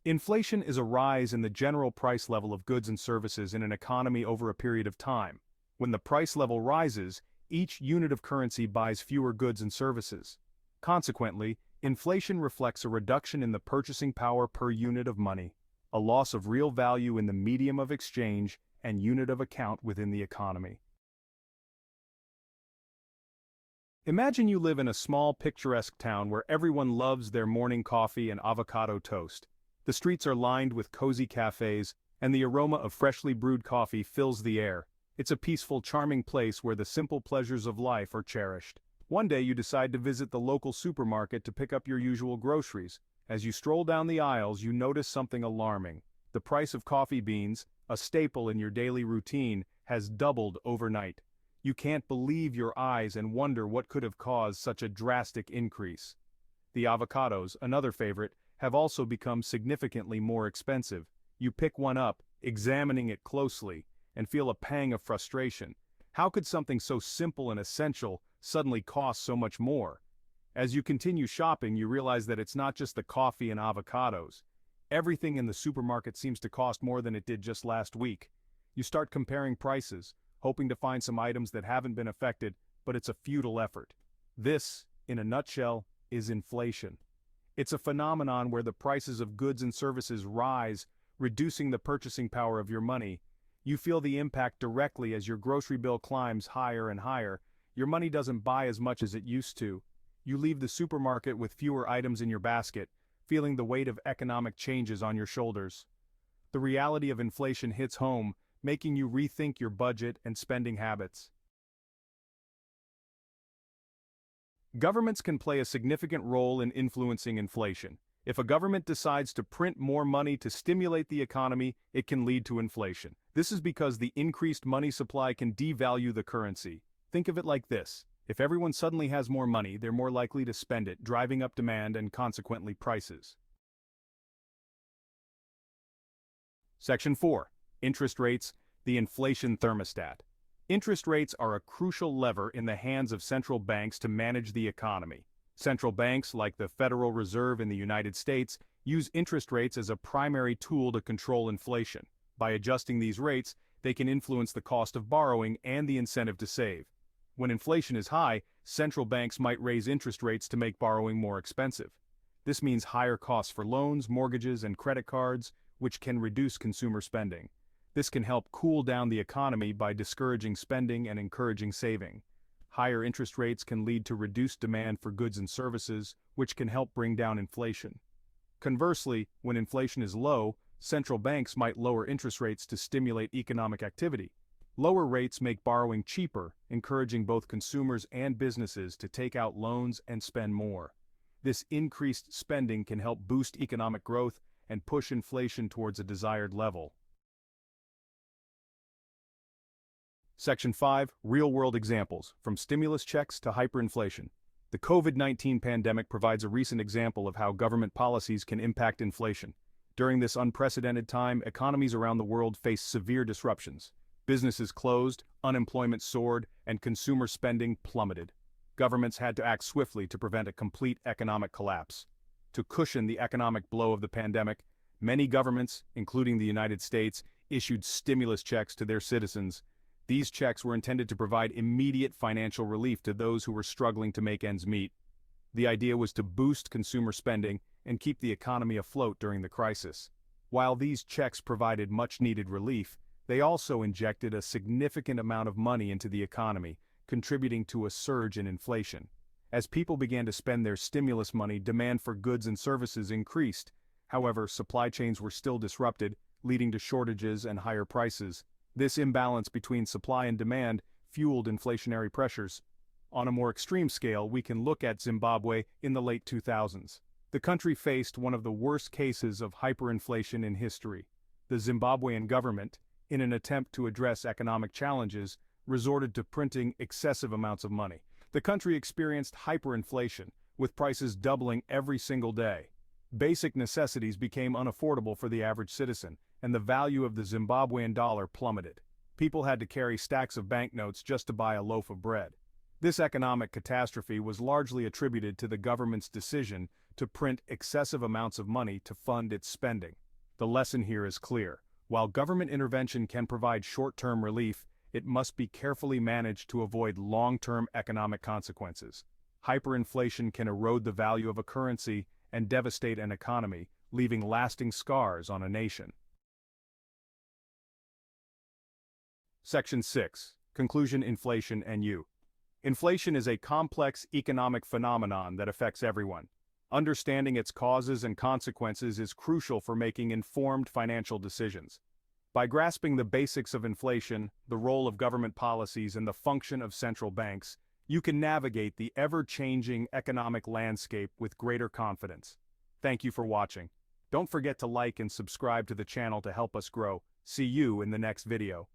Inflation is a rise in the general price level of goods and services in an economy over a period of time. When the price level rises, each unit of currency buys fewer goods and services. Consequently, inflation reflects a reduction in the purchasing power per unit of money, a loss of real value in the medium of exchange and unit of account within the economy. Imagine you live in a small, picturesque town where everyone loves their morning coffee and avocado toast. The streets are lined with cozy cafes, and the aroma of freshly brewed coffee fills the air. It's a peaceful, charming place where the simple pleasures of life are cherished. One day you decide to visit the local supermarket to pick up your usual groceries. As you stroll down the aisles, you notice something alarming. The price of coffee beans, a staple in your daily routine, has doubled overnight. You can't believe your eyes and wonder what could have caused such a drastic increase. The avocados, another favorite, have also become significantly more expensive. You pick one up, examining it closely, and feel a pang of frustration. How could something so simple and essential suddenly cost so much more? As you continue shopping, you realize that it's not just the coffee and avocados. Everything in the supermarket seems to cost more than it did just last week. You start comparing prices, hoping to find some items that haven't been affected, but it's a futile effort. This, in a nutshell, is inflation. It's a phenomenon where the prices of goods and services rise, reducing the purchasing power of your money. You feel the impact directly as your grocery bill climbs higher and higher. Your money doesn't buy as much as it used to. You leave the supermarket with fewer items in your basket, feeling the weight of economic changes on your shoulders. The reality of inflation hits home, making you rethink your budget and spending habits. Governments can play a significant role in influencing inflation. If a government decides to print more money to stimulate the economy, it can lead to inflation. This is because the increased money supply can devalue the currency. Think of it like this. If everyone suddenly has more money, they're more likely to spend it, driving up demand and consequently prices. Section 4. Interest rates, the inflation thermostat. Interest rates are a crucial lever in the hands of central banks to manage the economy. Central banks, like the Federal Reserve in the United States, use interest rates as a primary tool to control inflation. By adjusting these rates, they can influence the cost of borrowing and the incentive to save. When inflation is high, central banks might raise interest rates to make borrowing more expensive. This means higher costs for loans, mortgages, and credit cards, which can reduce consumer spending. This can help cool down the economy by discouraging spending and encouraging saving. Higher interest rates can lead to reduced demand for goods and services, which can help bring down inflation. Conversely, when inflation is low, central banks might lower interest rates to stimulate economic activity. Lower rates make borrowing cheaper, encouraging both consumers and businesses to take out loans and spend more. This increased spending can help boost economic growth and push inflation towards a desired level. Section 5. Real-world examples, from stimulus checks to hyperinflation. The COVID-19 pandemic provides a recent example of how government policies can impact inflation. During this unprecedented time, economies around the world faced severe disruptions. Businesses closed, unemployment soared, and consumer spending plummeted. Governments had to act swiftly to prevent a complete economic collapse. To cushion the economic blow of the pandemic, many governments, including the United States, issued stimulus checks to their citizens. These checks were intended to provide immediate financial relief to those who were struggling to make ends meet. The idea was to boost consumer spending and keep the economy afloat during the crisis. While these checks provided much-needed relief, they also injected a significant amount of money into the economy, contributing to a surge in inflation. As people began to spend their stimulus money, demand for goods and services increased. However, supply chains were still disrupted, leading to shortages and higher prices. This imbalance between supply and demand fueled inflationary pressures. On a more extreme scale, we can look at Zimbabwe in the late 2000s. The country faced one of the worst cases of hyperinflation in history. The Zimbabwean government, in an attempt to address economic challenges, resorted to printing excessive amounts of money. The country experienced hyperinflation, with prices doubling every single day. Basic necessities became unaffordable for the average citizen, and the value of the Zimbabwean dollar plummeted. People had to carry stacks of banknotes just to buy a loaf of bread. This economic catastrophe was largely attributed to the government's decision to print excessive amounts of money to fund its spending. The lesson here is clear. While government intervention can provide short-term relief, it must be carefully managed to avoid long-term economic consequences. Hyperinflation can erode the value of a currency and devastate an economy, leaving lasting scars on a nation. Section 6. Conclusion: Inflation and you. Inflation is a complex economic phenomenon that affects everyone. Understanding its causes and consequences is crucial for making informed financial decisions. By grasping the basics of inflation, the role of government policies, and the function of central banks, you can navigate the ever-changing economic landscape with greater confidence. Thank you for watching. Don't forget to like and subscribe to the channel to help us grow. See you in the next video.